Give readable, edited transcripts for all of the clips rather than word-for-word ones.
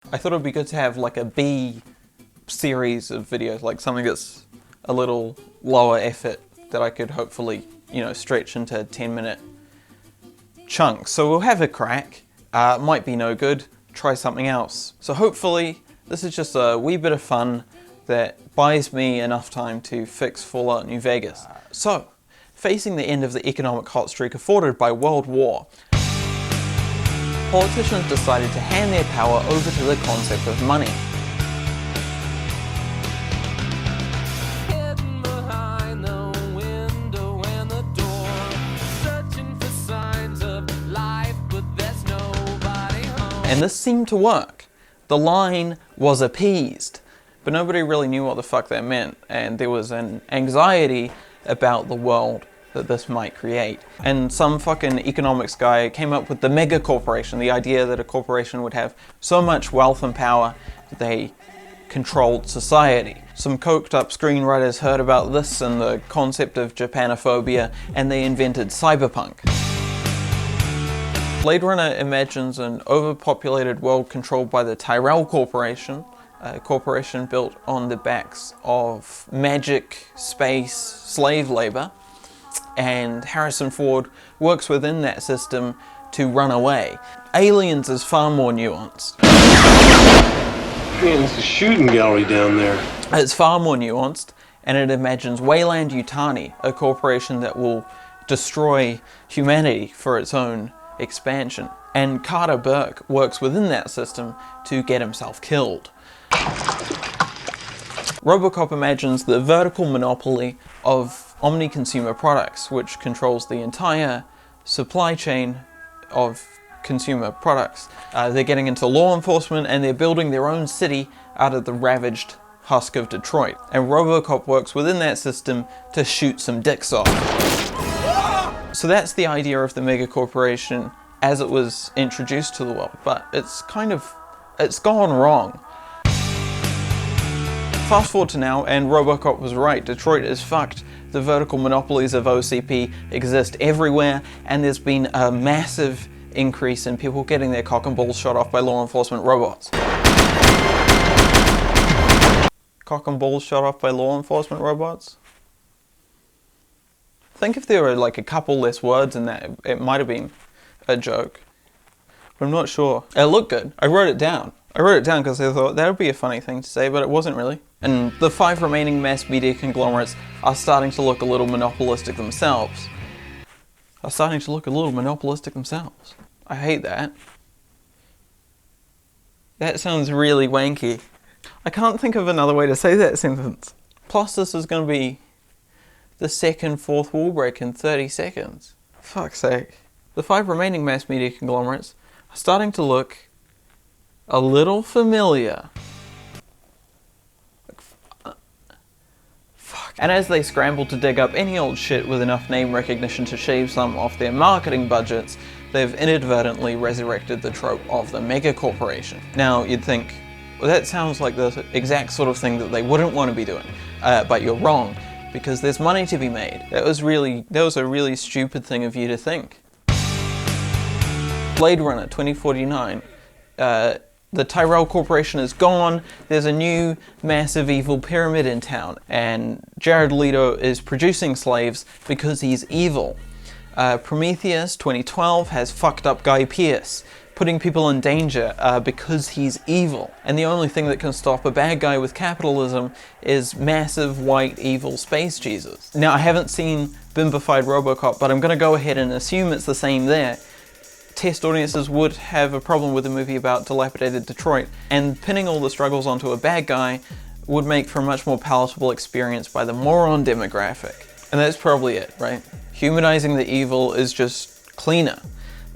I thought it'd be good to have like a B series of videos, like something that's a little lower effort that I could hopefully, you know, stretch into 10-minute chunks. So we'll have a crack. Might be no good, try something else. So hopefully this is just a wee bit of fun that buys me enough time to fix Fallout New Vegas. So, facing the end of the economic hot streak afforded by World War, politicians decided to hand their power over to the concept of money. And this seemed to work. The line was appeased, but nobody really knew what the fuck that meant, and there was an anxiety about the world that this might create. And some fucking economics guy came up with the mega corporation, the idea that a corporation would have so much wealth and power that they controlled society. Some coked up screenwriters heard about this and the concept of Japanophobia, and they invented cyberpunk. Blade Runner imagines an overpopulated world controlled by the Tyrell Corporation, a corporation built on the backs of magic, space, slave labor, and Harrison Ford works within that system to run away. Aliens is far more nuanced. Man, it's a shooting gallery down there. It's far more nuanced, and it imagines Weyland Yutani, a corporation that will destroy humanity for its own expansion. And Carter Burke works within that system to get himself killed. RoboCop imagines the vertical monopoly of Omni Consumer Products, which controls the entire supply chain of consumer products. They're getting into law enforcement and they're building their own city out of the ravaged husk of Detroit. And RoboCop works within that system to shoot some dicks off. So that's the idea of the mega corporation as it was introduced to the world, but it's gone wrong. Fast forward to now, and RoboCop was right. Detroit is fucked. The vertical monopolies of OCP exist everywhere, and there's been a massive increase in people getting their cock and balls shot off by law enforcement robots. Cock and balls shot off by law enforcement robots? Think if there were like a couple less words in that, it might have been a joke. But I'm not sure. It looked good. I wrote it down. Because I thought that would be a funny thing to say, but it wasn't really. And the 5 remaining mass media conglomerates are starting to look a little monopolistic themselves. I hate that. That sounds really wanky. I can't think of another way to say that sentence. Plus this is going to be the second fourth wall break in 30 seconds. Fuck's sake. The 5 remaining mass media conglomerates are starting to look a little familiar. Fuck. And as they scramble to dig up any old shit with enough name recognition to shave some off their marketing budgets, they've inadvertently resurrected the trope of the mega corporation. Now you'd think, well, that sounds like the exact sort of thing that they wouldn't want to be doing, but you're wrong, because there's money to be made. That was a really stupid thing of you to think. Blade Runner 2049. The Tyrell Corporation is gone, there's a new massive evil pyramid in town, and Jared Leto is producing slaves because he's evil. Prometheus 2012 has fucked up Guy Pearce, putting people in danger because he's evil. And the only thing that can stop a bad guy with capitalism is massive white evil space Jesus. Now I haven't seen Bimbified RoboCop, but I'm gonna go ahead and assume it's the same there. Test audiences would have a problem with a movie about dilapidated Detroit, and pinning all the struggles onto a bad guy would make for a much more palatable experience by the moron demographic. And that's probably it, right? Humanizing the evil is just cleaner.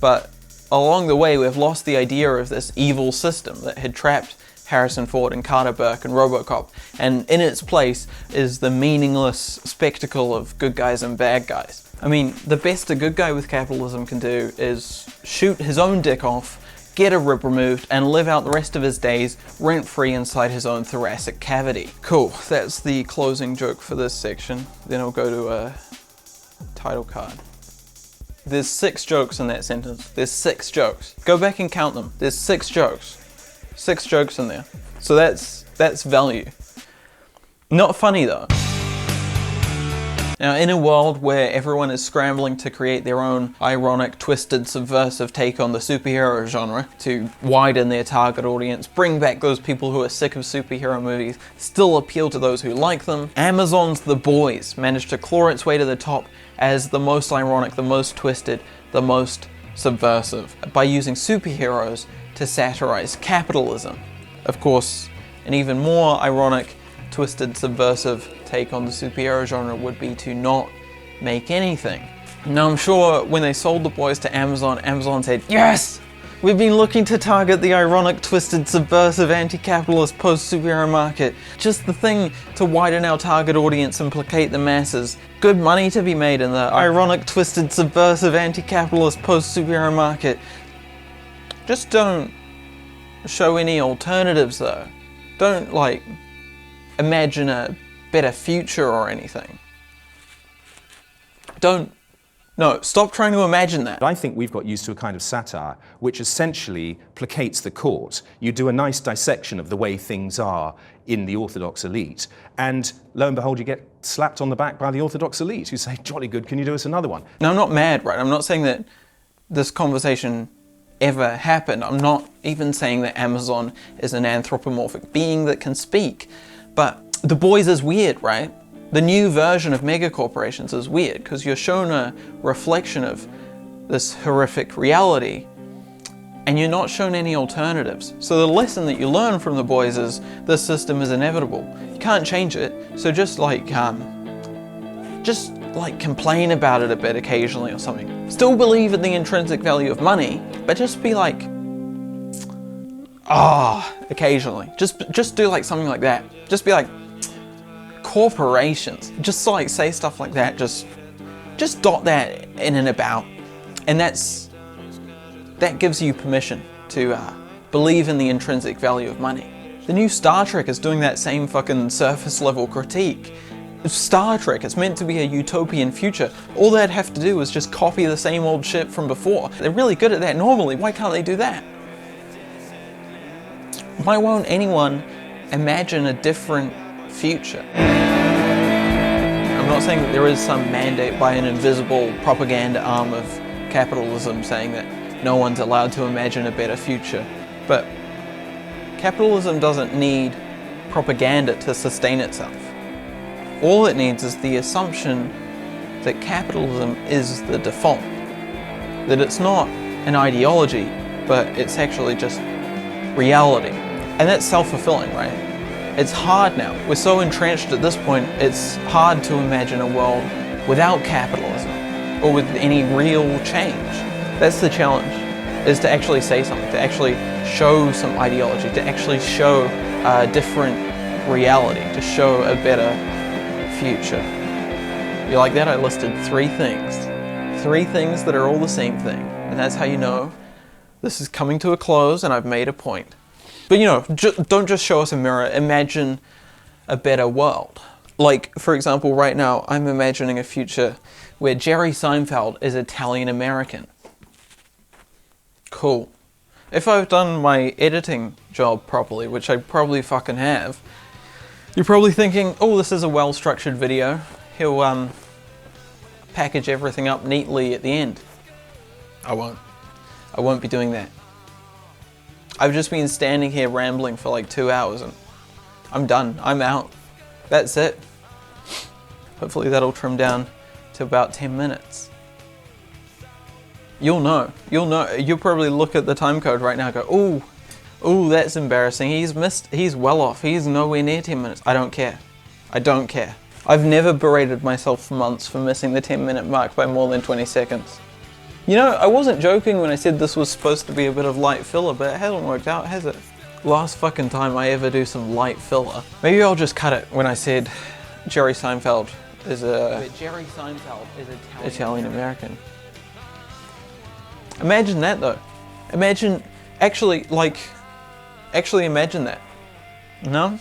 But along the way, we've lost the idea of this evil system that had trapped Harrison Ford and Carter Burke and RoboCop, and in its place is the meaningless spectacle of good guys and bad guys. I mean, the best a good guy with capitalism can do is shoot his own dick off, get a rib removed, and live out the rest of his days rent-free inside his own thoracic cavity. Cool, that's the closing joke for this section. Then I'll go to a title card. There's 6 jokes in that sentence. There's 6 jokes. Go back and count them. There's 6 jokes. 6 jokes in there. So that's value. Not funny though. Now, in a world where everyone is scrambling to create their own ironic, twisted, subversive take on the superhero genre to widen their target audience, bring back those people who are sick of superhero movies, still appeal to those who like them, Amazon's The Boys managed to claw its way to the top as the most ironic, the most twisted, the most subversive, by using superheroes to satirize capitalism. Of course, an even more ironic, twisted, subversive take on the superhero genre would be to not make anything. Now, I'm sure when they sold The Boys to Amazon, Amazon said, "Yes! We've been looking to target the ironic, twisted, subversive, anti-capitalist, post-superhero market. Just the thing to widen our target audience and placate the masses. Good money to be made in the ironic, twisted, subversive, anti-capitalist, post-superhero market. Just don't show any alternatives though. Don't, like, imagine a better future or anything. No, stop trying to imagine that." I think we've got used to a kind of satire which essentially placates the court. You do a nice dissection of the way things are in the orthodox elite, and lo and behold, you get slapped on the back by the orthodox elite who say, "Jolly good, can you do us another one?" Now, I'm not mad, right? I'm not saying that this conversation ever happened. I'm not even saying that Amazon is an anthropomorphic being that can speak. But The Boys is weird, right? The new version of megacorporations is weird because you're shown a reflection of this horrific reality and you're not shown any alternatives. So the lesson that you learn from The Boys is this system is inevitable. You can't change it, so just like complain about it a bit occasionally or something. Still believe in the intrinsic value of money, but just be like, occasionally. Just do like something like that. Just be like, corporations. Just like say stuff like that. Just dot that in and about. And that gives you permission to believe in the intrinsic value of money. The new Star Trek is doing that same fucking surface level critique. It's Star Trek, it's meant to be a utopian future. All they'd have to do is just copy the same old shit from before. They're really good at that normally, why can't they do that? Why won't anyone imagine a different future? I'm not saying that there is some mandate by an invisible propaganda arm of capitalism saying that no one's allowed to imagine a better future, but capitalism doesn't need propaganda to sustain itself. All it needs is the assumption that capitalism is the default, that it's not an ideology, but it's actually just reality. And that's self-fulfilling, right? It's hard now. We're so entrenched at this point, it's hard to imagine a world without capitalism or with any real change. That's the challenge, is to actually say something, to actually show some ideology, to actually show a different reality, to show a better future. You like that? I listed 3 things. 3 things that are all the same thing. And that's how you know this is coming to a close and I've made a point. But you know, don't just show us a mirror, imagine a better world. Like, for example, right now, I'm imagining a future where Jerry Seinfeld is Italian American. Cool. If I've done my editing job properly, which I probably fucking have, you're probably thinking, oh, this is a well-structured video. He'll package everything up neatly at the end. I won't be doing that. I've just been standing here rambling for like 2 hours and I'm done. I'm out. That's it. Hopefully that'll trim down to about 10 minutes. You'll know. You'll probably look at the time code right now and go, ooh, that's embarrassing. He's well off. He's nowhere near 10 minutes. I don't care. I don't care. I've never berated myself for months for missing the 10-minute mark by more than 20 seconds. You know, I wasn't joking when I said this was supposed to be a bit of light filler, but it hasn't worked out, has it? Last fucking time I ever do some light filler. Maybe I'll just cut it when I said Jerry Seinfeld is Italian American. Imagine that though. Actually imagine that. No?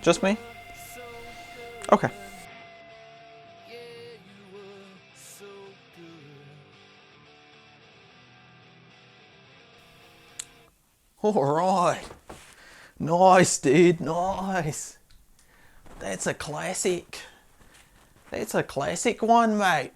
Just me? Okay. Alright. Nice, dude. Nice. That's a classic. That's a classic one, mate.